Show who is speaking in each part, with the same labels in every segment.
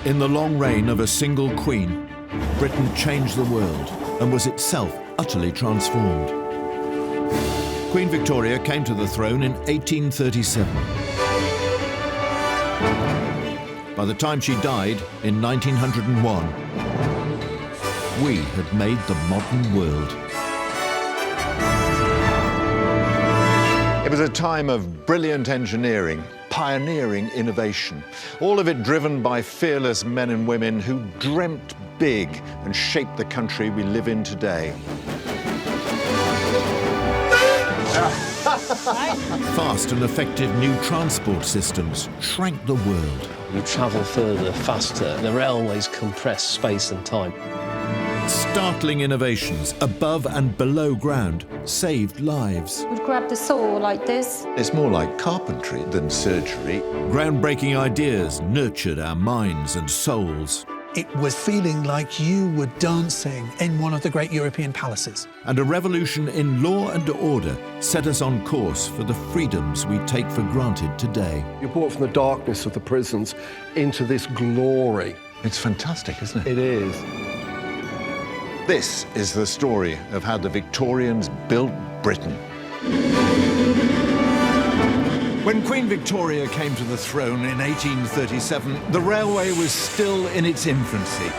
Speaker 1: In the long reign of a single queen, Britain changed the world and was itself utterly transformed. Queen Victoria came to the throne in 1837. By the time she died in 1901, we had made the modern world. It was a time of brilliant engineering, pioneering innovation, all of it driven by fearless men and women who dreamt big and shaped the country we live in today. Fast and effective new transport systems shrank the world.
Speaker 2: You travel further, faster. The railways compress space and time.
Speaker 1: Startling innovations above and below ground saved lives.
Speaker 3: We'd grab the saw like this.
Speaker 1: It's more like carpentry than surgery. Groundbreaking ideas nurtured our minds and souls.
Speaker 4: It was feeling like you were dancing in one of the great European palaces.
Speaker 1: And a revolution in law and order set us on course for the freedoms we take for granted today.
Speaker 5: You're brought from the darkness of the prisons into this glory.
Speaker 1: It's fantastic, isn't it?
Speaker 5: It is.
Speaker 1: This is the story of how the Victorians built Britain. When Queen Victoria came to the throne in 1837, the railway was still in its infancy.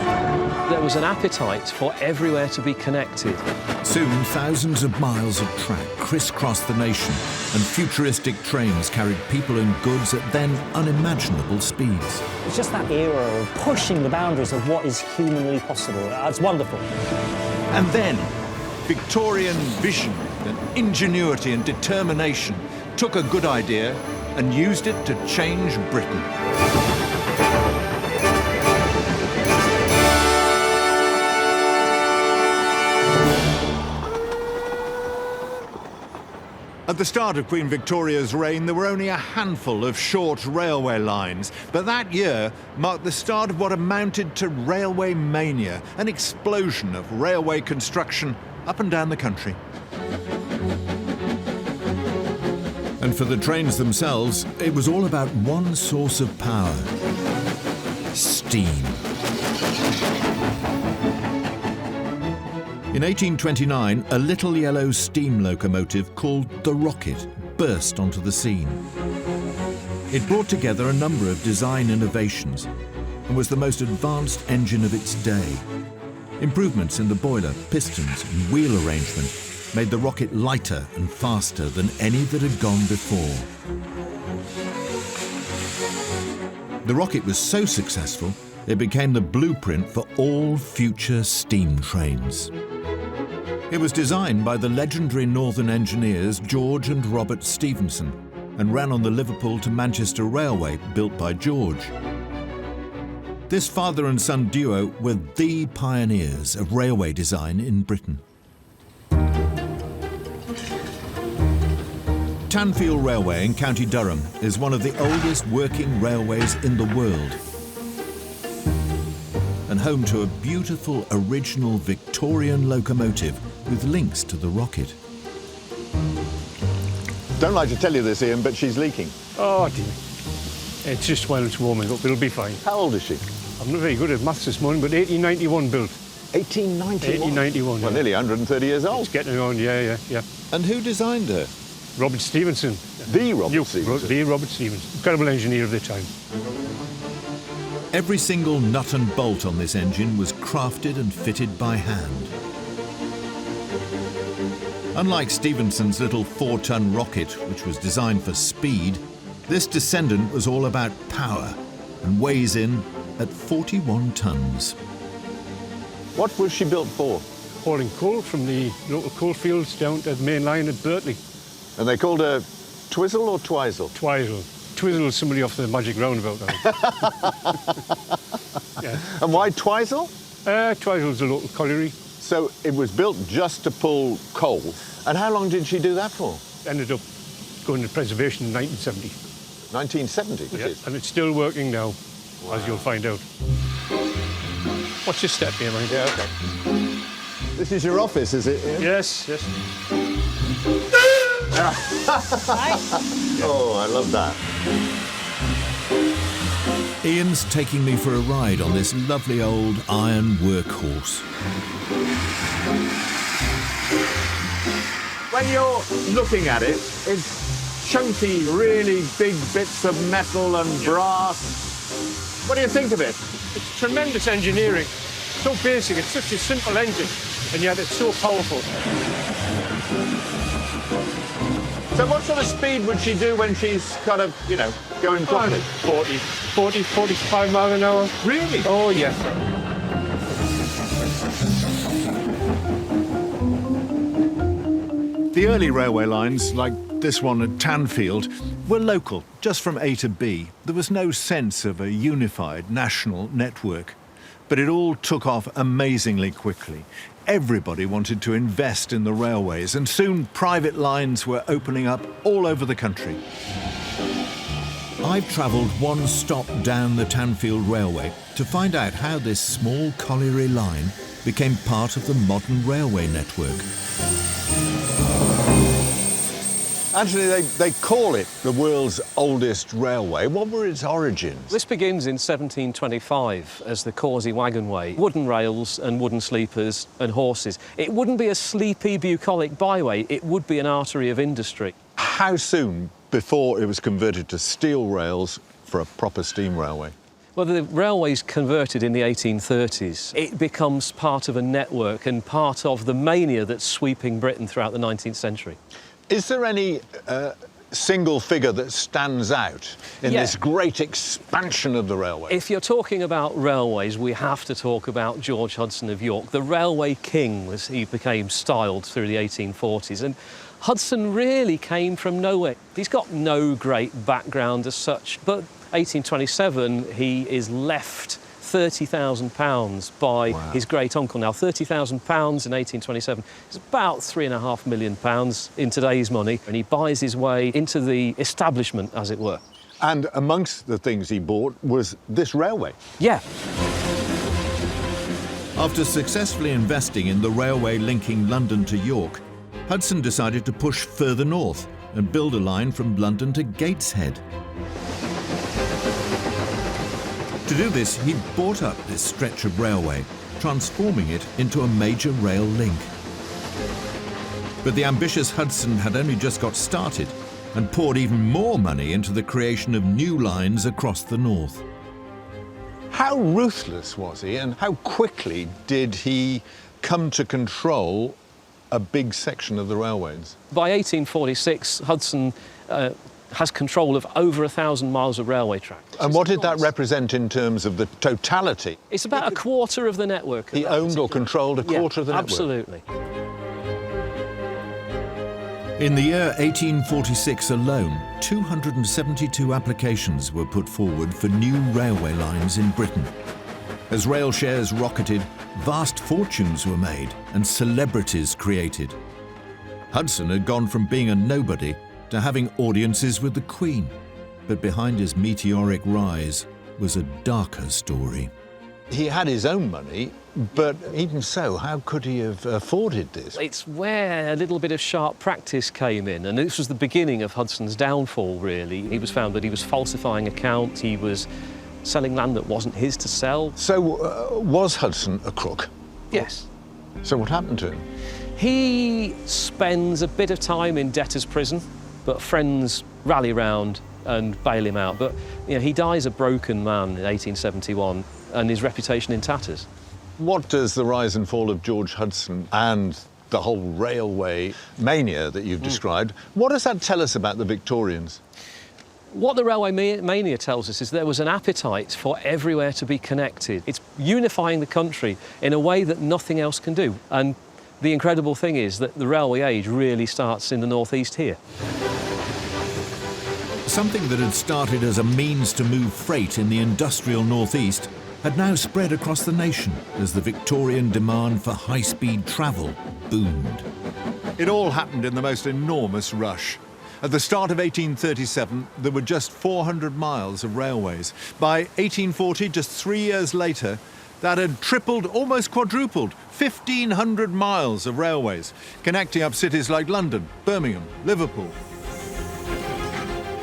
Speaker 2: There was an appetite for everywhere to be connected.
Speaker 1: Soon, thousands of miles of track crisscrossed the nation, and futuristic trains carried people and goods at then unimaginable speeds.
Speaker 6: It's just that era of pushing the boundaries of what is humanly possible. It's wonderful.
Speaker 1: And then, Victorian vision and ingenuity and determination took a good idea and used it to change Britain. At the start of Queen Victoria's reign, there were only a handful of short railway lines, but that year marked the start of what amounted to railway mania, an explosion of railway construction up and down the country. And for the trains themselves, it was all about one source of power: steam. In 1829, a little yellow steam locomotive called the Rocket burst onto the scene. It brought together a number of design innovations and was the most advanced engine of its day. Improvements in the boiler, pistons and wheel arrangement made the Rocket lighter and faster than any that had gone before. The Rocket was so successful, it became the blueprint for all future steam trains. It was designed by the legendary Northern engineers George and Robert Stephenson and ran on the Liverpool to Manchester Railway built by George. This father and son duo were the pioneers of railway design in Britain. Tanfield Railway in County Durham is one of the oldest working railways in the world and home to a beautiful original Victorian locomotive with links to the Rocket.
Speaker 7: Don't like to tell you this, Ian, but she's leaking.
Speaker 8: Oh, dear. It's just while it's warming up, it'll be fine.
Speaker 7: How old is she?
Speaker 8: I'm not very good at maths this morning, but 1891 built.
Speaker 7: 1891?
Speaker 8: 1891,
Speaker 7: Well,
Speaker 8: yeah.
Speaker 7: nearly 130 years old.
Speaker 8: It's getting around, yeah.
Speaker 1: And who designed her?
Speaker 8: Robert Stephenson.
Speaker 7: The Robert Stephenson.
Speaker 8: The Robert Stephenson. Incredible engineer of the time.
Speaker 1: Every single nut and bolt on this engine was crafted and fitted by hand. Unlike Stephenson's little 4-ton Rocket, which was designed for speed, this descendant was all about power and weighs in at 41 tons.
Speaker 7: What was she built for?
Speaker 8: Hauling coal from the local coal fields down to the main line at Birtley.
Speaker 7: And they called her Twizzle or Twizel?
Speaker 8: Twizel. Twizzle is somebody off the magic roundabout, I think. Yeah.
Speaker 7: And why Twizel?
Speaker 8: Twizel's a local colliery.
Speaker 7: So it was built just to pull coal. And how long did she do that for?
Speaker 8: Ended up going to preservation in 1970.
Speaker 7: 1970,
Speaker 8: Yeah, and it's still working now, as you'll find out. Watch your step here, mate.
Speaker 7: Yeah, okay. This is your office, is it, Ian?
Speaker 8: Yes.
Speaker 7: Oh, I love that.
Speaker 1: Ian's taking me for a ride on this lovely old iron workhorse.
Speaker 7: When you're looking at it, it's chunky, really big bits of metal and brass. What do you think of it?
Speaker 8: It's tremendous engineering. So basic, it's such a simple engine, and yet it's so powerful.
Speaker 7: So what sort of speed would she do when she's kind of, you know, going properly?
Speaker 8: 45 miles an hour.
Speaker 7: Really?
Speaker 8: Oh, yeah.
Speaker 1: The early railway lines, like this one at Tanfield, were local, just from A to B. There was no sense of a unified national network. But it all took off amazingly quickly. Everybody wanted to invest in the railways, and soon private lines were opening up all over the country. I've travelled one stop down the Tanfield Railway to find out how this small colliery line became part of the modern railway network.
Speaker 7: Actually, they call it the world's oldest railway. What were its origins?
Speaker 2: This begins in 1725 as the Causey Wagonway. Wooden rails and wooden sleepers and horses. It wouldn't be a sleepy, bucolic byway, it would be an artery of industry.
Speaker 7: How soon before it was converted to steel rails for a proper steam railway?
Speaker 2: Well, the railway's converted in the 1830s. It becomes part of a network and part of the mania that's sweeping Britain throughout the 19th century.
Speaker 7: Is there any single figure that stands out in this great expansion of the railway?
Speaker 2: If you're talking about railways, we have to talk about George Hudson of York, the railway king, as he became styled through the 1840s. And Hudson really came from nowhere. He's got no great background as such, but 1827 he is left £30,000 by his great uncle. Now, £30,000 in 1827 is about £3.5 million in today's money, and he buys his way into the establishment, as it were.
Speaker 7: And amongst the things he bought was this railway.
Speaker 2: Yeah.
Speaker 1: After successfully investing in the railway linking London to York, Hudson decided to push further north and build a line from London to Gateshead. To do this, he bought up this stretch of railway, transforming it into a major rail link. But the ambitious Hudson had only just got started and poured even more money into the creation of new lines across the north.
Speaker 7: How ruthless was he, and how quickly did he come to control a big section of the railways?
Speaker 2: By 1846, Hudson has control of over 1,000 miles of railway track.
Speaker 7: And what did that represent in terms of the totality?
Speaker 2: It's about a quarter of the network.
Speaker 7: He owned or controlled a quarter of the network?
Speaker 2: Absolutely.
Speaker 1: In the year 1846 alone, 272 applications were put forward for new railway lines in Britain. As rail shares rocketed, vast fortunes were made and celebrities created. Hudson had gone from being a nobody to having audiences with the Queen. But behind his meteoric rise was a darker story.
Speaker 7: He had his own money, but even so, how could he have afforded this?
Speaker 2: It's where a little bit of sharp practice came in, and this was the beginning of Hudson's downfall, really. He was found that he was falsifying accounts, he was selling land that wasn't his to sell.
Speaker 7: So, was Hudson a crook?
Speaker 2: Yes.
Speaker 7: So what happened to him?
Speaker 2: He spends a bit of time in debtor's prison, but friends rally round and bail him out. But you know, he dies a broken man in 1871 and his reputation in tatters.
Speaker 7: What does the rise and fall of George Hudson and the whole railway mania that you've described, what does that tell us about the Victorians?
Speaker 2: What the railway mania tells us is there was an appetite for everywhere to be connected. It's unifying the country in a way that nothing else can do. And the incredible thing is that the railway age really starts in the northeast here.
Speaker 1: Something that had started as a means to move freight in the industrial northeast had now spread across the nation as the Victorian demand for high-speed travel boomed. It all happened in the most enormous rush. At the start of 1837, there were just 400 miles of railways. By 1840, just 3 years later, that had tripled, almost quadrupled, 1,500 miles of railways, connecting up cities like London, Birmingham, Liverpool.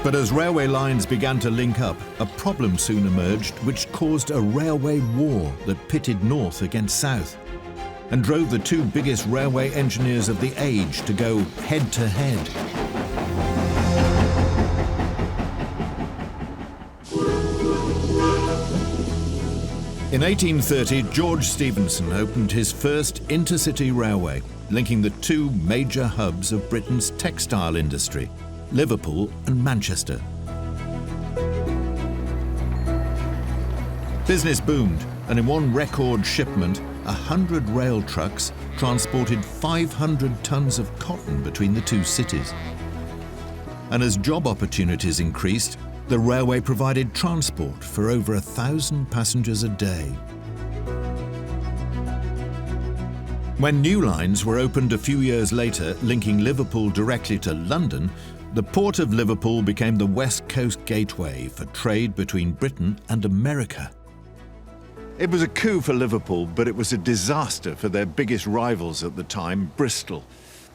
Speaker 1: But as railway lines began to link up, a problem soon emerged which caused a railway war that pitted north against south and drove the two biggest railway engineers of the age to go head-to-head. In 1830, George Stephenson opened his first intercity railway, linking the two major hubs of Britain's textile industry, Liverpool and Manchester. Business boomed, and in one record shipment, 100 rail trucks transported 500 tons of cotton between the two cities. And as job opportunities increased, the railway provided transport for over 1,000 passengers a day. When new lines were opened a few years later, linking Liverpool directly to London, the Port of Liverpool became the West Coast gateway for trade between Britain and America. It was a coup for Liverpool, but it was a disaster for their biggest rivals at the time, Bristol.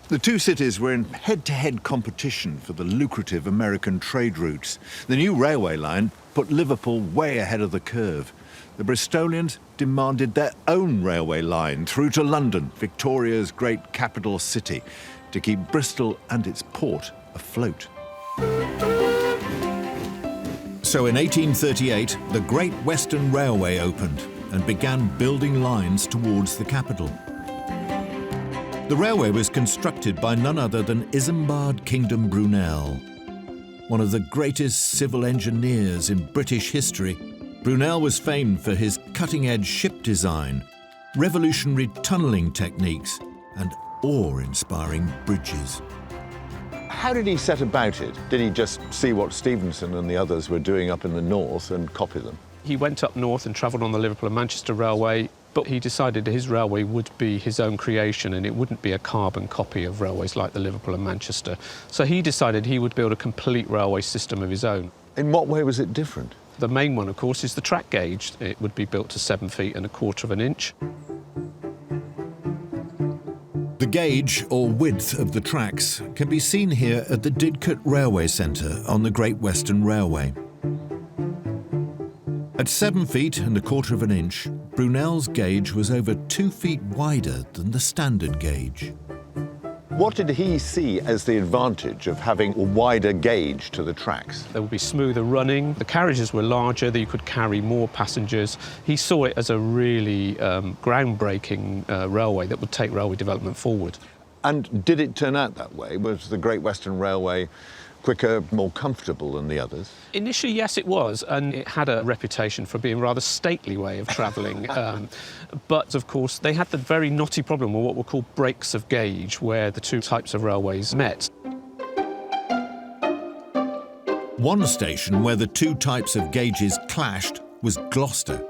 Speaker 1: The two cities were in head-to-head competition for the lucrative American trade routes. The new railway line put Liverpool way ahead of the curve. The Bristolians demanded their own railway line through to London, Victoria's great capital city, to keep Bristol and its port afloat. So in 1838, the Great Western Railway opened and began building lines towards the capital. The railway was constructed by none other than Isambard Kingdom Brunel. One of the greatest civil engineers in British history, Brunel was famed for his cutting-edge ship design, revolutionary tunnelling techniques, and awe-inspiring bridges.
Speaker 7: How did he set about it? Did he just see what Stephenson and the others were doing up in the north and copy them?
Speaker 8: He went up north and travelled on the Liverpool and Manchester Railway, but he decided his railway would be his own creation and it wouldn't be a carbon copy of railways like the Liverpool and Manchester. So he decided he would build a complete railway system of his own.
Speaker 7: In what way was it different?
Speaker 8: The main one, of course, is the track gauge. It would be built to 7 feet and 1/4 inch.
Speaker 1: The gauge, or width, of the tracks can be seen here at the Didcot Railway Centre on the Great Western Railway. At 7 feet and 1/4 inch, Brunel's gauge was over 2 feet wider than the standard gauge.
Speaker 7: What did he see as the advantage of having a wider gauge to the tracks?
Speaker 8: There would be smoother running. The carriages were larger, that you could carry more passengers. He saw it as a really groundbreaking railway that would take railway development forward.
Speaker 7: And did it turn out that way? Was the Great Western Railway quicker, more comfortable than the others?
Speaker 8: Initially, yes, it was, and it had a reputation for being a rather stately way of travelling. But, of course, they had the very knotty problem of what were called breaks of gauge, where the two types of railways met.
Speaker 1: One station where the two types of gauges clashed was Gloucester.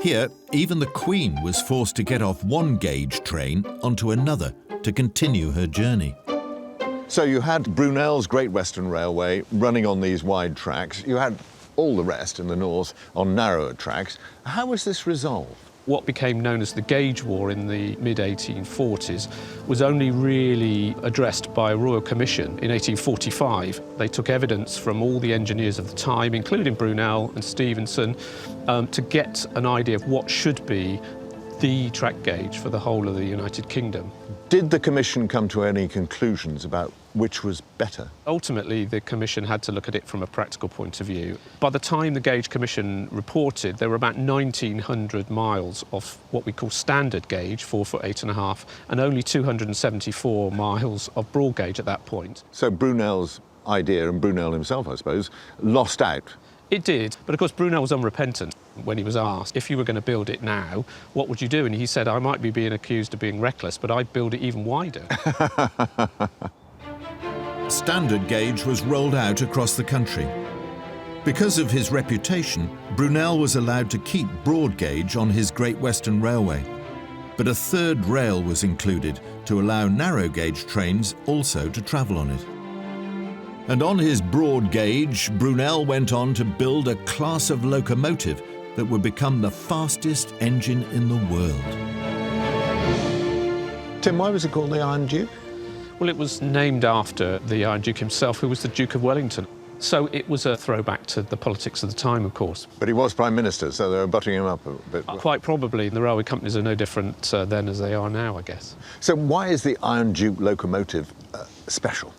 Speaker 1: Here, even the Queen was forced to get off one gauge train onto another to continue her journey.
Speaker 7: So you had Brunel's Great Western Railway running on these wide tracks. You had all the rest in the north on narrower tracks. How was this resolved?
Speaker 8: What became known as the Gauge War in the mid-1840s was only really addressed by a Royal Commission in 1845. They took evidence from all the engineers of the time, including Brunel and Stephenson, to get an idea of what should be the track gauge for the whole of the United Kingdom.
Speaker 7: Did the Commission come to any conclusions about which was better?
Speaker 8: Ultimately, the Commission had to look at it from a practical point of view. By the time the Gauge Commission reported, there were about 1,900 miles of what we call standard gauge, 4 foot 8.5, and only 274 miles of broad gauge at that point.
Speaker 7: So Brunel's idea, and Brunel himself, I suppose, lost out.
Speaker 8: It did, but of course Brunel was unrepentant when he was asked, if you were going to build it now, what would you do? And he said, I might be being accused of being reckless, but I'd build it even wider.
Speaker 1: Standard gauge was rolled out across the country. Because of his reputation, Brunel was allowed to keep broad gauge on his Great Western Railway. But a third rail was included to allow narrow gauge trains also to travel on it. And on his broad gauge, Brunel went on to build a class of locomotive that would become the fastest engine in the world.
Speaker 7: Tim, why was it called the Iron Duke?
Speaker 8: Well, it was named after the Iron Duke himself, who was the Duke of Wellington. So it was a throwback to the politics of the time, of course.
Speaker 7: But he was Prime Minister, so they were butting him up a bit.
Speaker 8: Quite probably. The railway companies are no different then as they are now, I guess.
Speaker 7: So why is the Iron Duke locomotive special?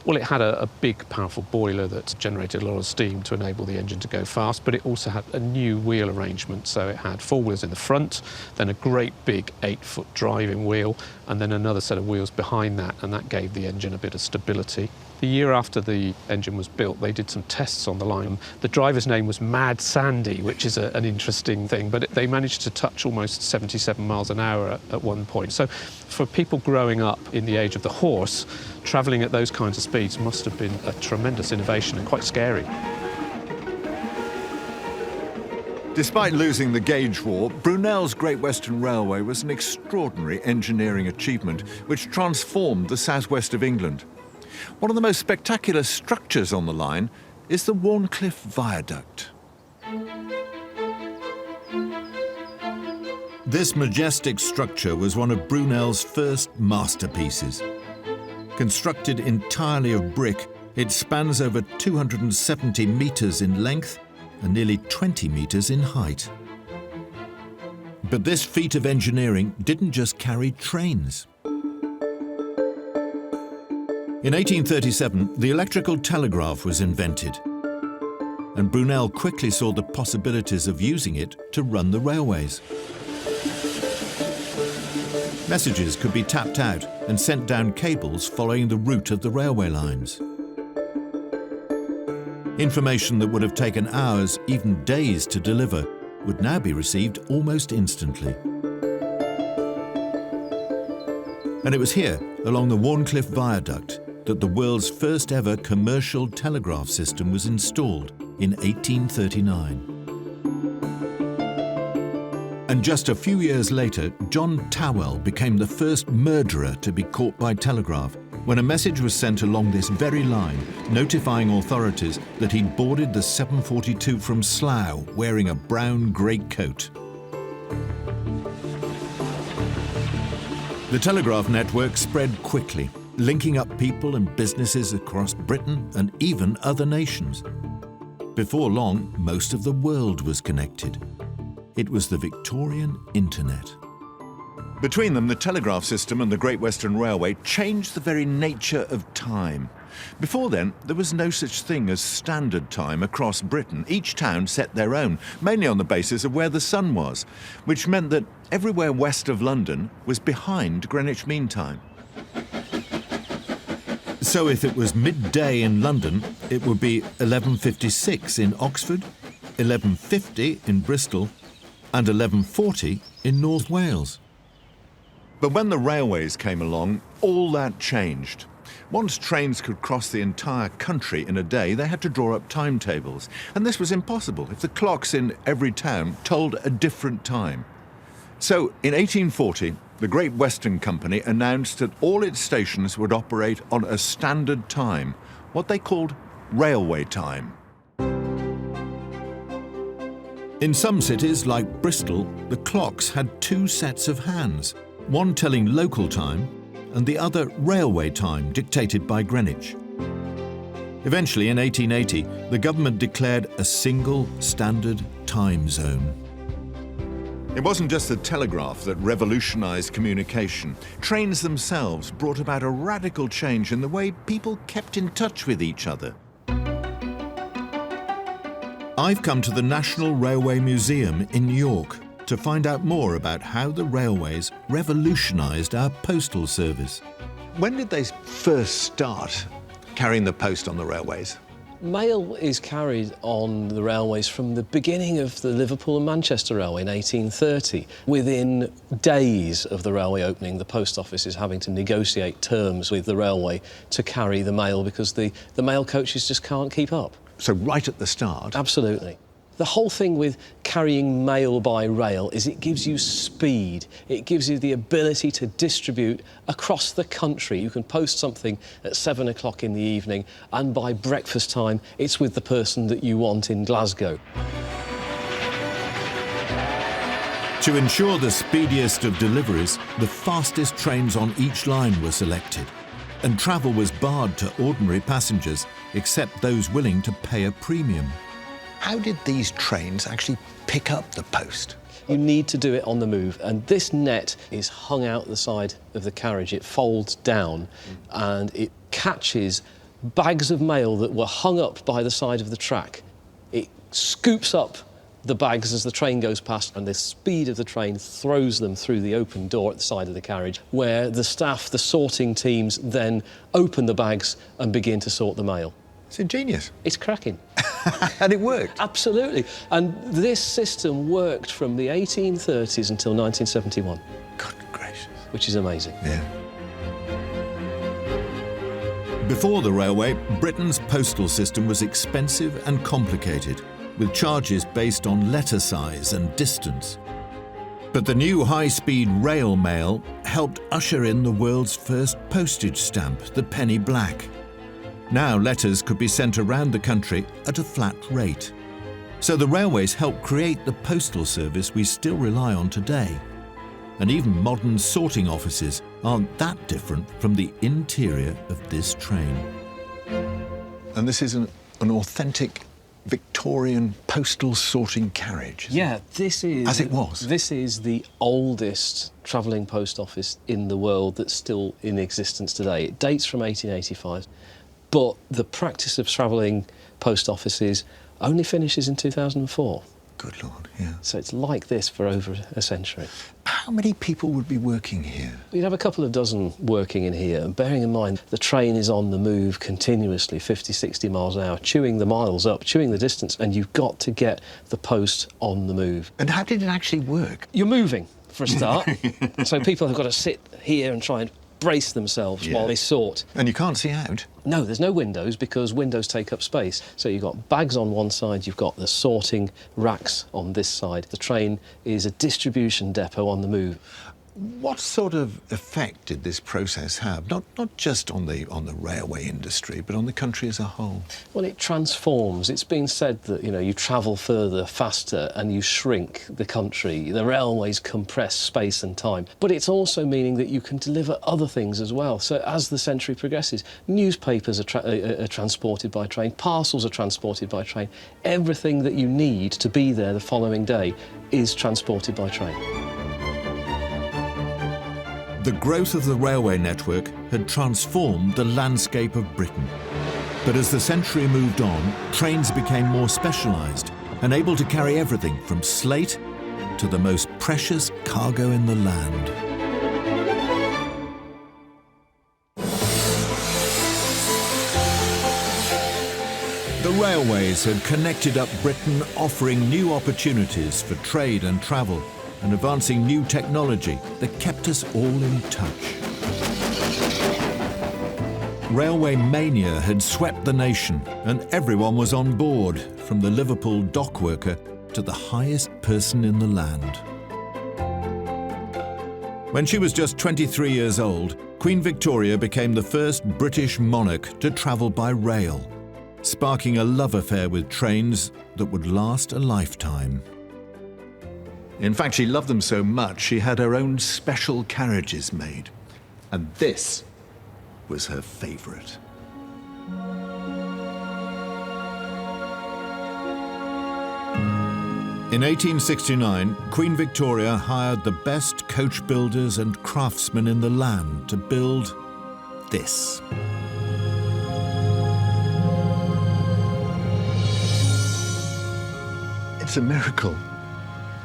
Speaker 8: Well, it had a big, powerful boiler that generated a lot of steam to enable the engine to go fast, but it also had a new wheel arrangement. So it had 4 wheels in the front, then a great big 8-foot driving wheel, and then another set of wheels behind that, and that gave the engine a bit of stability. The year after the engine was built, they did some tests on the line. The driver's name was Mad Sandy, which is an interesting thing, but they managed to touch almost 77 miles an hour at one point. So for people growing up in the age of the horse, travelling at those kinds of speeds must have been a tremendous innovation and quite scary.
Speaker 1: Despite losing the gauge war, Brunel's Great Western Railway was an extraordinary engineering achievement which transformed the southwest of England. One of the most spectacular structures on the line is the Warncliffe Viaduct. This majestic structure was one of Brunel's first masterpieces. Constructed entirely of brick, it spans over 270 metres in length and nearly 20 metres in height. But this feat of engineering didn't just carry trains. In 1837, the electrical telegraph was invented, and Brunel quickly saw the possibilities of using it to run the railways. Messages could be tapped out and sent down cables following the route of the railway lines. Information that would have taken hours, even days to deliver, would now be received almost instantly. And it was here, along the Warncliffe Viaduct, that the world's first ever commercial telegraph system was installed in 1839. And just a few years later, John Tawell became the first murderer to be caught by telegraph when a message was sent along this very line notifying authorities that he'd boarded the 742 from Slough wearing a brown greatcoat. The telegraph network spread quickly, linking up people and businesses across Britain and even other nations. Before long, most of the world was connected. It was the Victorian internet. Between them, the telegraph system and the Great Western Railway changed the very nature of time. Before then, there was no such thing as standard time across Britain. Each town set their own, mainly on the basis of where the sun was, which meant that everywhere west of London was behind Greenwich Mean Time. So if it was midday in London, it would be 11:56 in Oxford, 11:50 in Bristol, and 11:40 in North Wales. But when the railways came along, all that changed. Once trains could cross the entire country in a day, they had to draw up timetables. And this was impossible if the clocks in every town told a different time. So in 1840, the Great Western Company announced that all its stations would operate on a standard time, what they called railway time. In some cities, like Bristol, the clocks had 2 sets of hands, one telling local time and the other railway time dictated by Greenwich. Eventually, in 1880, the government declared a single standard time zone. It wasn't just the telegraph that revolutionized communication. Trains themselves brought about a radical change in the way people kept in touch with each other. I've come to the National Railway Museum in York to find out more about how the railways revolutionized our postal service. When did they first start carrying the post on the railways?
Speaker 2: Mail is carried on the railways from the beginning of the Liverpool and Manchester Railway in 1830. Within days of the railway opening, the post office is having to negotiate terms with the railway to carry the mail because the mail coaches just can't keep up.
Speaker 1: So right at the start?
Speaker 2: Absolutely. The whole thing with carrying mail by rail is it gives you speed. It gives you the ability to distribute across the country. You can post something at 7 o'clock in the evening and by breakfast time it's with the person that you want in Glasgow.
Speaker 1: To ensure the speediest of deliveries, the fastest trains on each line were selected, and travel was barred to ordinary passengers except those willing to pay a premium.
Speaker 7: How did these trains actually pick up the post?
Speaker 2: You need to do it on the move, and this net is hung out the side of the carriage. It folds down and it catches bags of mail that were hung up by the side of the track. It scoops up the bags as the train goes past, and the speed of the train throws them through the open door at the side of the carriage, where the staff, the sorting teams, then open the bags and begin to sort the mail.
Speaker 7: It's ingenious.
Speaker 2: It's cracking.
Speaker 7: And it worked.
Speaker 2: Absolutely. And this system worked from the 1830s until 1971.
Speaker 7: Good gracious.
Speaker 2: Which is amazing.
Speaker 7: Yeah.
Speaker 1: Before the railway, Britain's postal system was expensive and complicated, with charges based on letter size and distance. But the new high-speed rail mail helped usher in the world's first postage stamp, the penny black. Now letters could be sent around the country at a flat rate. So the railways helped create the postal service we still rely on today. And even modern sorting offices aren't that different from the interior of this train.
Speaker 7: And this is an authentic Victorian postal sorting carriage.
Speaker 2: Yeah, this is...
Speaker 7: As it was.
Speaker 2: This is the oldest travelling post office in the world that's still in existence today. It dates from 1885, but the practice of travelling post offices only finishes in 2004.
Speaker 7: Good Lord, yeah.
Speaker 2: So it's like this for over a century.
Speaker 7: How many people would be working here?
Speaker 2: You'd have a couple of dozen working in here, and bearing in mind the train is on the move continuously, 50, 60 miles an hour, chewing the miles up, chewing the distance, and you've got to get the post on the move.
Speaker 7: And how did it actually work?
Speaker 2: You're moving, for a start. So people have got to sit here and try and brace themselves while they sort.
Speaker 7: And you can't see out?
Speaker 2: No, there's no windows because windows take up space. So you've got bags on one side, you've got the sorting racks on this side. The train is a distribution depot on the move.
Speaker 7: What sort of effect did this process have? Not just on the railway industry, but on the country as a whole?
Speaker 2: Well, it transforms. It's been said that, you travel further, faster, and you shrink the country. The railways compress space and time. But it's also meaning that you can deliver other things as well. So as the century progresses, newspapers are transported by train, parcels are transported by train. Everything that you need to be there the following day is transported by train.
Speaker 1: The growth of the railway network had transformed the landscape of Britain. But as the century moved on, trains became more specialised and able to carry everything from slate to the most precious cargo in the land. The railways had connected up Britain, offering new opportunities for trade and travel, and advancing new technology that kept us all in touch. Railway mania had swept the nation, and everyone was on board, from the Liverpool dock worker to the highest person in the land. When she was just 23 years old, Queen Victoria became the first British monarch to travel by rail, sparking a love affair with trains that would last a lifetime. In fact, she loved them so much, she had her own special carriages made. And this was her favourite. In 1869, Queen Victoria hired the best coach builders and craftsmen in the land to build this.
Speaker 7: It's a miracle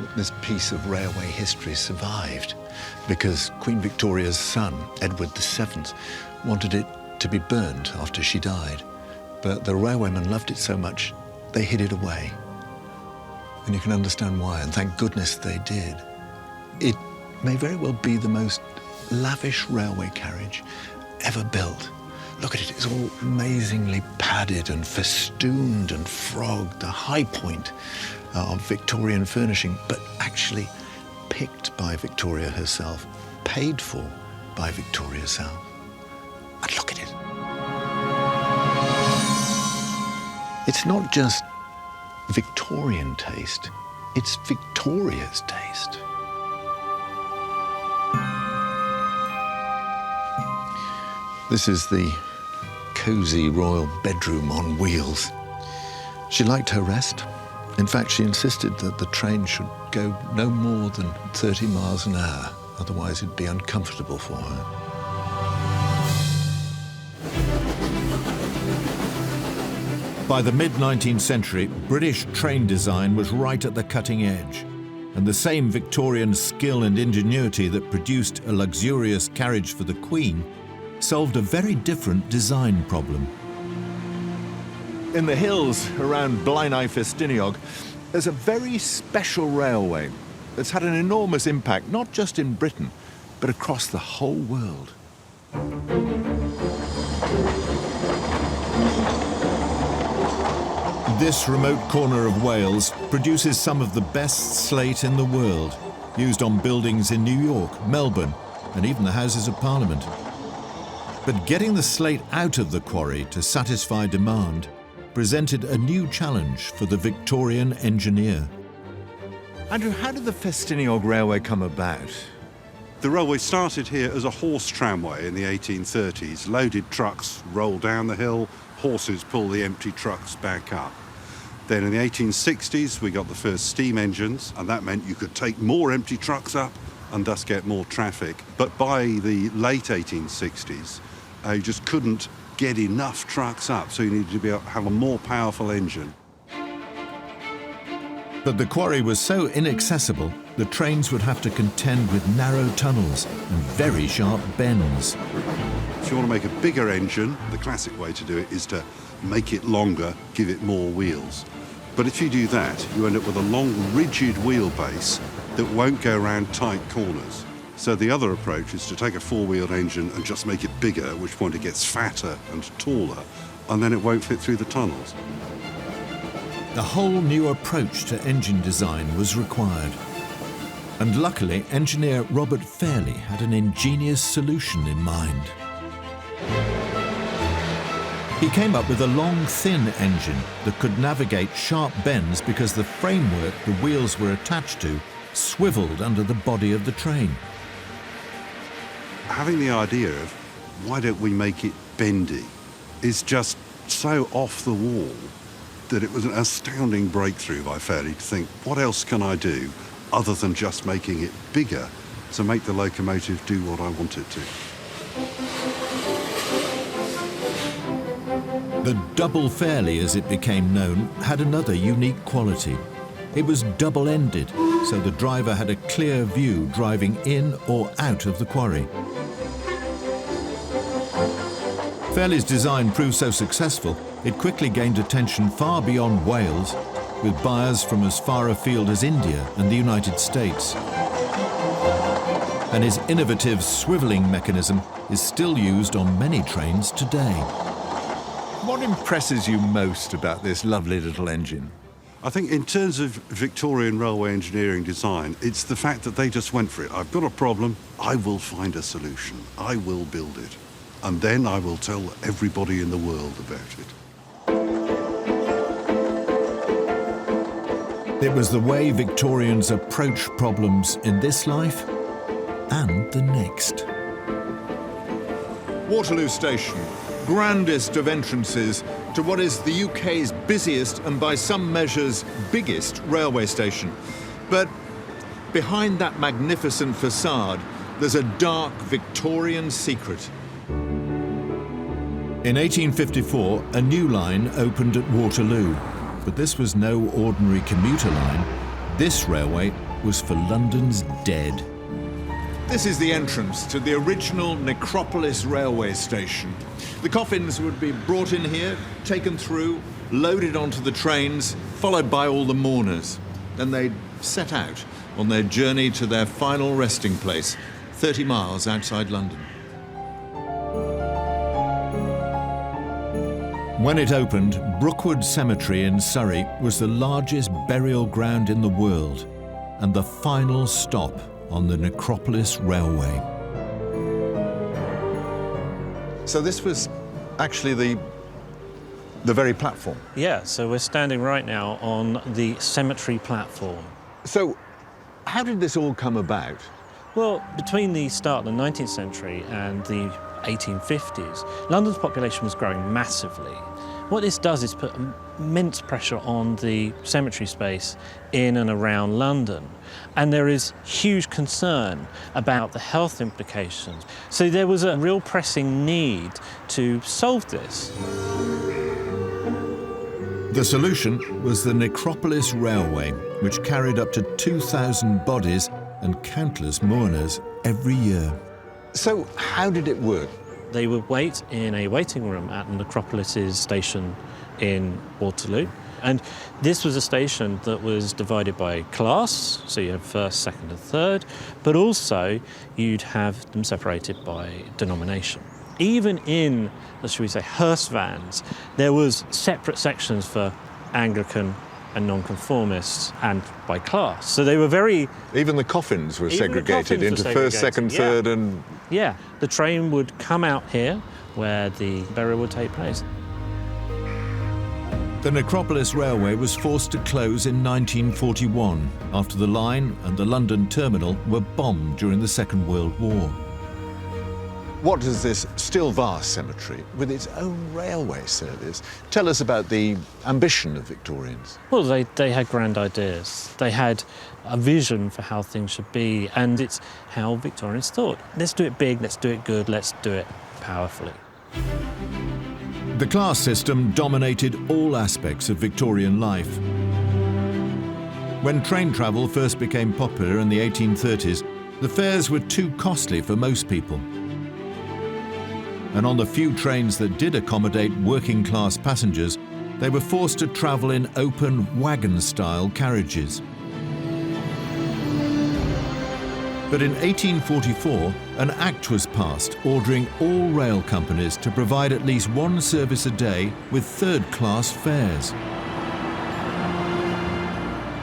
Speaker 7: that this piece of railway history survived, because Queen Victoria's son, Edward VII, wanted it to be burned after she died. But the railwaymen loved it so much, they hid it away. And you can understand why, and thank goodness they did. It may very well be the most lavish railway carriage ever built. Look at it, it's all amazingly padded and festooned and frogged, the high point of Victorian furnishing, but actually picked by Victoria herself, paid for by Victoria herself. And look at it. It's not just Victorian taste, it's Victoria's taste. This is the cosy royal bedroom on wheels. She liked her rest. In fact, she insisted that the train should go no more than 30 miles an hour, otherwise it'd be uncomfortable for her.
Speaker 1: By the mid-19th century, British train design was right at the cutting edge, and the same Victorian skill and ingenuity that produced a luxurious carriage for the Queen solved a very different design problem. In the hills around Blaenau-Festiniog, there's a very special railway that's had an enormous impact, not just in Britain, but across the whole world. This remote corner of Wales produces some of the best slate in the world, used on buildings in New York, Melbourne, and even the Houses of Parliament. But getting the slate out of the quarry to satisfy demand presented a new challenge for the Victorian engineer. Andrew, how did the Festiniog Railway come about?
Speaker 9: The railway started here as a horse tramway in the 1830s. Loaded trucks roll down the hill, horses pull the empty trucks back up. Then in the 1860s, we got the first steam engines, and that meant you could take more empty trucks up and thus get more traffic. But by the late 1860s, you just couldn't get enough trucks up, so you needed to be able to have a more powerful engine.
Speaker 1: But the quarry was so inaccessible, the trains would have to contend with narrow tunnels and very sharp bends.
Speaker 9: If you want to make a bigger engine, the classic way to do it is to make it longer, give it more wheels. But if you do that, you end up with a long, rigid wheelbase that won't go around tight corners. So the other approach is to take a four-wheeled engine and just make it bigger, at which point it gets fatter and taller, and then it won't fit through the tunnels.
Speaker 1: A whole new approach to engine design was required. And luckily, engineer Robert Fairlie had an ingenious solution in mind. He came up with a long, thin engine that could navigate sharp bends because the framework the wheels were attached to swiveled under the body of the train.
Speaker 9: Having the idea of why don't we make it bendy is just so off the wall that it was an astounding breakthrough by Fairlie to think, what else can I do other than just making it bigger to make the locomotive do what I want it to?
Speaker 1: The double Fairlie, as it became known, had another unique quality. It was double-ended, so the driver had a clear view driving in or out of the quarry. Fairlie's design proved so successful, it quickly gained attention far beyond Wales, with buyers from as far afield as India and the United States. And his innovative swivelling mechanism is still used on many trains today. What impresses you most about this lovely little engine?
Speaker 9: I think in terms of Victorian railway engineering design, it's the fact that they just went for it. I've got a problem, I will find a solution. I will build it. And then I will tell everybody in the world about it.
Speaker 1: It was the way Victorians approach problems in this life and the next. Waterloo Station, grandest of entrances to what is the UK's busiest and by some measures biggest railway station. But behind that magnificent facade, there's a dark Victorian secret. In 1854, a new line opened at Waterloo, but this was no ordinary commuter line. This railway was for London's dead. This is the entrance to the original Necropolis railway station. The coffins would be brought in here, taken through, loaded onto the trains, followed by all the mourners. Then they'd set out on their journey to their final resting place, 30 miles outside London. When it opened, Brookwood Cemetery in Surrey was the largest burial ground in the world and the final stop on the Necropolis Railway. So this was actually the very platform?
Speaker 6: Yeah, so we're standing right now on the cemetery platform.
Speaker 1: So how did this all come about?
Speaker 6: Well, between the start of the 19th century and the
Speaker 10: 1850s, London's population was growing massively. What this does is put immense pressure on the cemetery space in and around London. And there is huge concern about the health implications. So there was a real pressing need to solve this.
Speaker 1: The solution was the Necropolis Railway, which carried up to 2,000 bodies and countless mourners every year.
Speaker 7: So how did it work?
Speaker 10: They would wait in a waiting room at Necropolis's station in Waterloo. And this was a station that was divided by class, so you have first, second and third, but also you'd have them separated by denomination. Even in, shall we say, hearse vans, there was separate sections for Anglican and nonconformists and by class. So they were very...
Speaker 7: Even the coffins were segregated into first, second, third and...
Speaker 10: Yeah, the train would come out here where the burial would take place.
Speaker 1: The Necropolis Railway was forced to close in 1941 after the line and the London terminal were bombed during the Second World War. What does this still vast cemetery, with its own railway service, tell us about the ambition of Victorians?
Speaker 10: Well, they had grand ideas. They had a vision for how things should be, and it's how Victorians thought. Let's do it big, let's do it good, let's do it powerfully.
Speaker 1: The class system dominated all aspects of Victorian life. When train travel first became popular in the 1830s, the fares were too costly for most people. And on the few trains that did accommodate working-class passengers, they were forced to travel in open, wagon-style carriages. But in 1844, an act was passed ordering all rail companies to provide at least one service a day with third-class fares.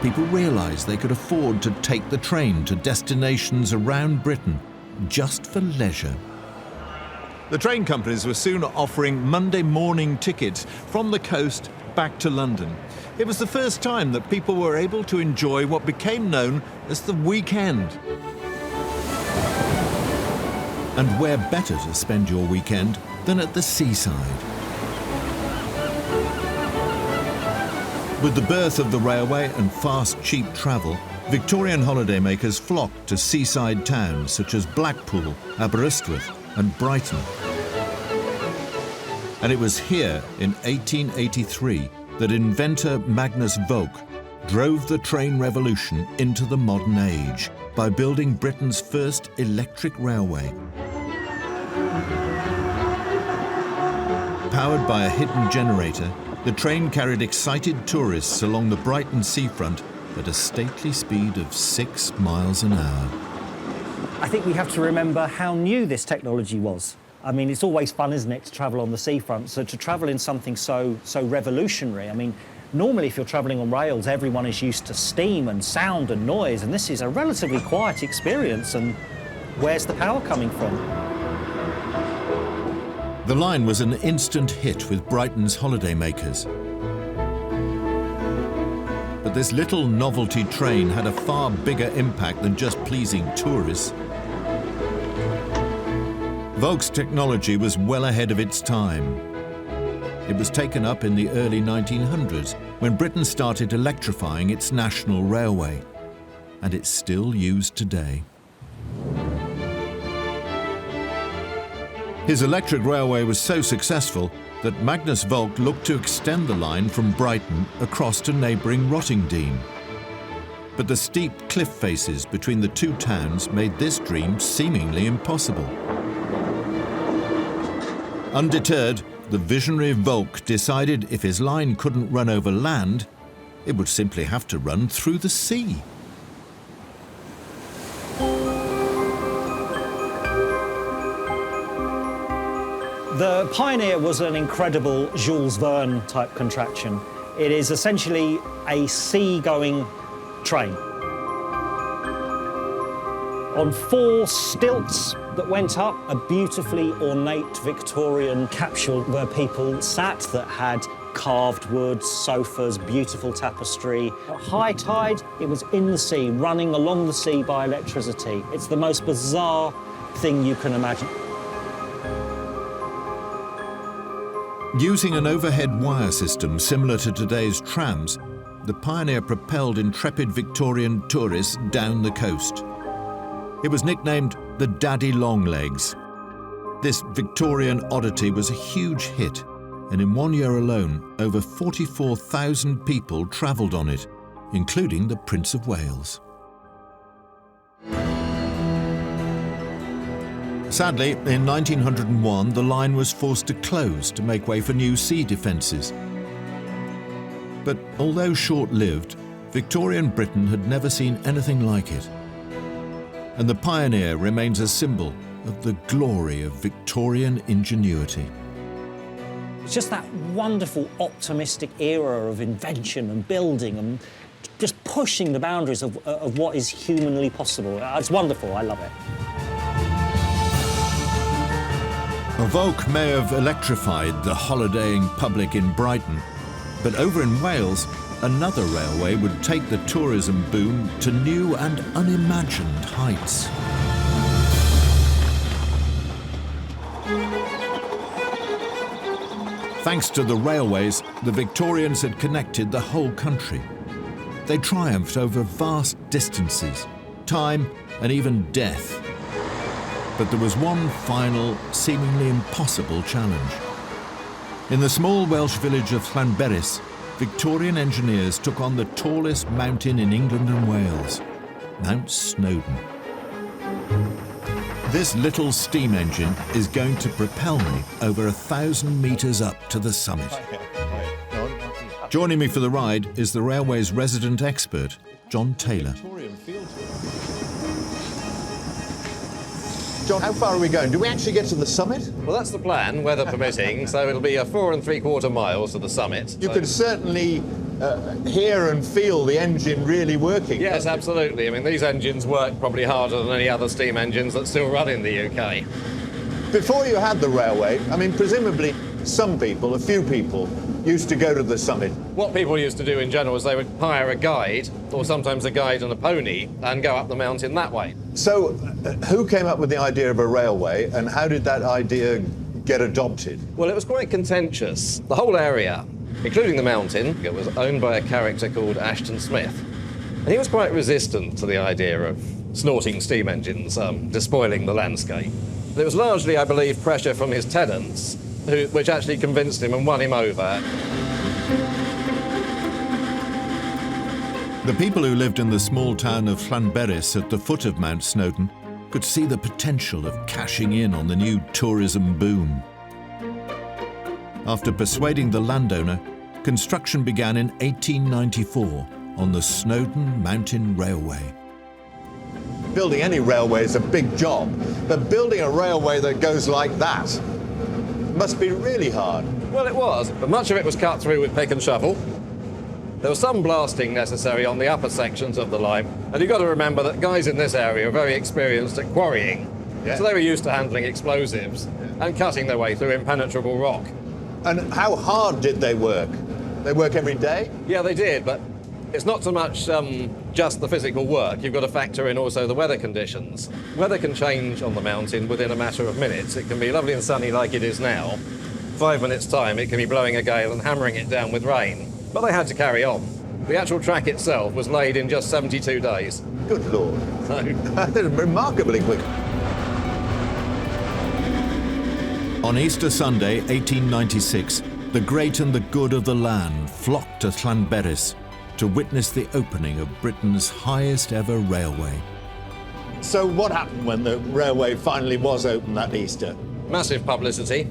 Speaker 1: People realised they could afford to take the train to destinations around Britain just for leisure. The train companies were soon offering Monday morning tickets from the coast back to London. It was the first time that people were able to enjoy what became known as the weekend. And where better to spend your weekend than at the seaside? With the birth of the railway and fast, cheap travel, Victorian holidaymakers flocked to seaside towns such as Blackpool, Aberystwyth and Brighton. And it was here in 1883 that inventor Magnus Vogt drove the train revolution into the modern age by building Britain's first electric railway. Powered by a hidden generator, the train carried excited tourists along the Brighton seafront at a stately speed of 6 miles an hour.
Speaker 6: I think we have to remember how new this technology was. I mean, it's always fun, isn't it, to travel on the seafront? So to travel in something so revolutionary, I mean, normally if you're travelling on rails, everyone is used to steam and sound and noise, and this is a relatively quiet experience, and where's the power coming from?
Speaker 1: The line was an instant hit with Brighton's holidaymakers. But this little novelty train had a far bigger impact than just pleasing tourists. Vogt's technology was well ahead of its time. It was taken up in the early 1900s when Britain started electrifying its national railway, and it's still used today. His electric railway was so successful that Magnus Vogt looked to extend the line from Brighton across to neighbouring Rottingdean. But the steep cliff faces between the two towns made this dream seemingly impossible. Undeterred, the visionary Vogt decided if his line couldn't run over land, it would simply have to run through the sea.
Speaker 6: The Pioneer was an incredible Jules Verne type contraption. It is essentially a sea-going train. On 4 stilts that went up, a beautifully ornate Victorian capsule where people sat that had carved wood, sofas, beautiful tapestry. At high tide, it was in the sea, running along the sea by electricity. It's the most bizarre thing you can imagine.
Speaker 1: Using an overhead wire system similar to today's trams, the Pioneer propelled intrepid Victorian tourists down the coast. It was nicknamed the Daddy Longlegs. This Victorian oddity was a huge hit, and in 1 year alone, over 44,000 people travelled on it, including the Prince of Wales. Sadly, in 1901, the line was forced to close to make way for new sea defences. But although short-lived, Victorian Britain had never seen anything like it. And the Pioneer remains a symbol of the glory of Victorian ingenuity.
Speaker 6: It's just that wonderful, optimistic era of invention and building and just pushing the boundaries of what is humanly possible. It's wonderful, I love it.
Speaker 1: Evoque may have electrified the holidaying public in Brighton, but over in Wales, another railway would take the tourism boom to new and unimagined heights. Thanks to the railways, the Victorians had connected the whole country. They triumphed over vast distances, time, and even death. But there was one final, seemingly impossible challenge. In the small Welsh village of Llanberis, Victorian engineers took on the tallest mountain in England and Wales, Mount Snowdon. This little steam engine is going to propel me over 1,000 metres up to the summit. Joining me for the ride is the railway's resident expert, John Taylor.
Speaker 7: John, how far are we going? Do we actually get to the summit?
Speaker 11: Well, that's the plan, weather permitting, so it'll be 4 3/4 miles to the summit.
Speaker 7: You can certainly hear and feel the engine really working.
Speaker 11: Yes, absolutely. I mean, these engines work probably harder than any other steam engines that still run in the UK.
Speaker 7: Before you had the railway, I mean, presumably some people, a few people, used to go to the summit.
Speaker 11: What people used to do in general is they would hire a guide, or sometimes a guide and a pony, and go up the mountain that way.
Speaker 7: So, who came up with the idea of a railway, and how did that idea get adopted?
Speaker 11: Well, it was quite contentious. The whole area, including the mountain, it was owned by a character called Ashton Smith. And he was quite resistant to the idea of snorting steam engines despoiling the landscape. It was largely, I believe, pressure from his tenants, which actually convinced him and won him over.
Speaker 1: The people who lived in the small town of Llanberis at the foot of Mount Snowdon could see the potential of cashing in on the new tourism boom. After persuading the landowner, construction began in 1894 on the Snowdon Mountain Railway.
Speaker 7: Building any railway is a big job, but building a railway that goes like that must be really hard.
Speaker 11: Well, it was, but much of it was cut through with pick and shovel. There was some blasting necessary on the upper sections of the line, and you've got to remember that guys in this area are very experienced at quarrying, so they were used to handling explosives and cutting their way through impenetrable rock.
Speaker 7: And how hard did they work? They work every day?
Speaker 11: Yeah, they did, but it's not so much just the physical work. You've got to factor in also the weather conditions. Weather can change on the mountain within a matter of minutes. It can be lovely and sunny like it is now. 5 minutes' time, it can be blowing a gale and hammering it down with rain. But they had to carry on. The actual track itself was laid in just 72 days.
Speaker 7: Good Lord. So, they're remarkably quick.
Speaker 1: On Easter Sunday, 1896, the great and the good of the land flocked to Llanberis to witness the opening of Britain's highest ever railway.
Speaker 7: So what happened when the railway finally was open that Easter?
Speaker 11: Massive publicity.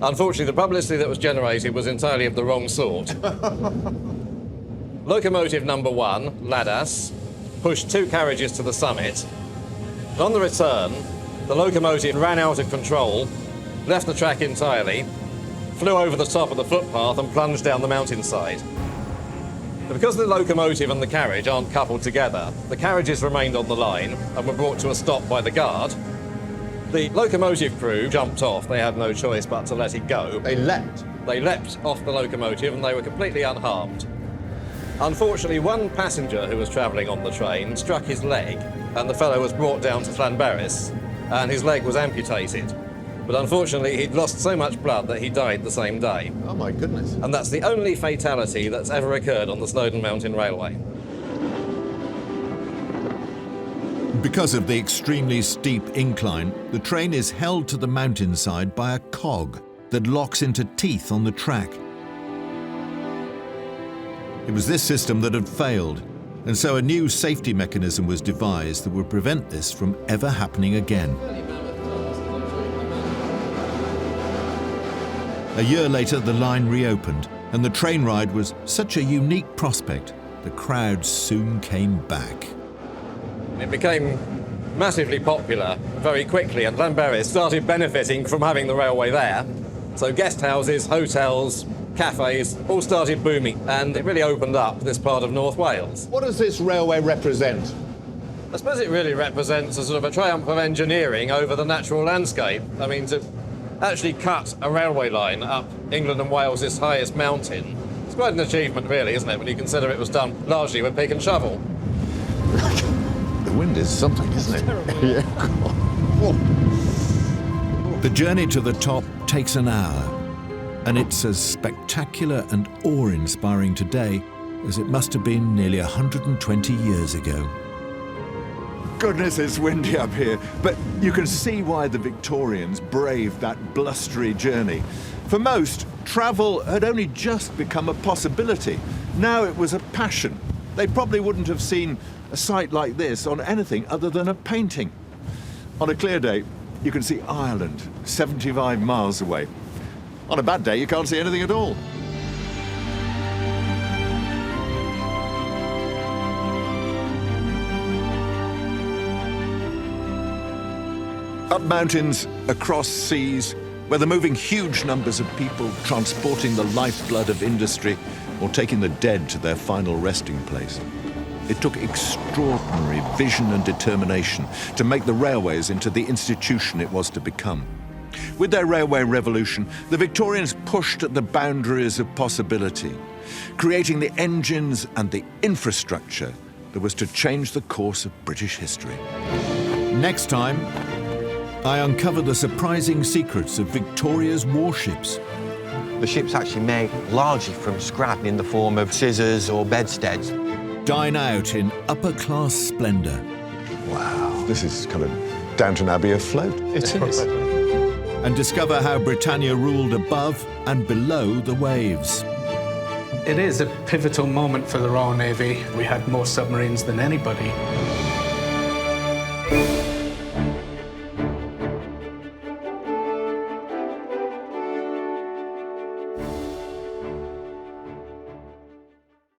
Speaker 11: Unfortunately, the publicity that was generated was entirely of the wrong sort. Locomotive number 1, Ladas, pushed 2 carriages to the summit. And on the return, the locomotive ran out of control, left the track entirely, flew over the top of the footpath and plunged down the mountainside. But because the locomotive and the carriage aren't coupled together, the carriages remained on the line and were brought to a stop by the guard. The locomotive crew jumped off. They had no choice but to let it go.
Speaker 7: They leapt?
Speaker 11: They leapt off the locomotive and they were completely unharmed. Unfortunately, one passenger who was travelling on the train struck his leg and the fellow was brought down to Llanberis and his leg was amputated. But unfortunately, he'd lost so much blood that he died the same day.
Speaker 7: Oh, my goodness.
Speaker 11: And that's the only fatality that's ever occurred on the Snowdon Mountain Railway.
Speaker 1: Because of the extremely steep incline, the train is held to the mountainside by a cog that locks into teeth on the track. It was this system that had failed, and so a new safety mechanism was devised that would prevent this from ever happening again. A year later, the line reopened, and the train ride was such a unique prospect, the crowds soon came back.
Speaker 11: It became massively popular very quickly, and Llanberis started benefiting from having the railway there. So guest houses, hotels, cafes all started booming, and it really opened up this part of North Wales.
Speaker 7: What does this railway represent?
Speaker 11: I suppose it really represents a sort of a triumph of engineering over the natural landscape. I mean, to actually cut a railway line up England and Wales's highest mountain, it's quite an achievement really, isn't it, when you consider it was done largely with pick and shovel.
Speaker 7: The wind is something, isn't it? Yeah.
Speaker 1: The journey to the top takes an hour, and it's as spectacular and awe-inspiring today as it must have been nearly 120 years ago.
Speaker 12: Goodness, it's windy up here, but you can see why the Victorians braved that blustery journey. For most, travel had only just become a possibility. Now it was a passion. They probably wouldn't have seen a sight like this on anything other than a painting. On a clear day, you can see Ireland 75 miles away. On a bad day, you can't see anything at all. Up mountains, across seas, whether moving huge numbers of people, transporting the lifeblood of industry, or taking the dead to their final resting place. It took extraordinary vision and determination to make the railways into the institution it was to become. With their railway revolution, the Victorians pushed at the boundaries of possibility, creating the engines and the infrastructure that was to change the course of British history. Next time, I uncover the surprising secrets of Victoria's warships.
Speaker 13: The ship's actually made largely from scrap in the form of scissors or bedsteads.
Speaker 1: Dine out in upper-class splendour.
Speaker 12: Wow, this is kind of Downton Abbey afloat.
Speaker 8: It is.
Speaker 1: And discover how Britannia ruled above and below the waves.
Speaker 14: It is a pivotal moment for the Royal Navy. We had more submarines than anybody.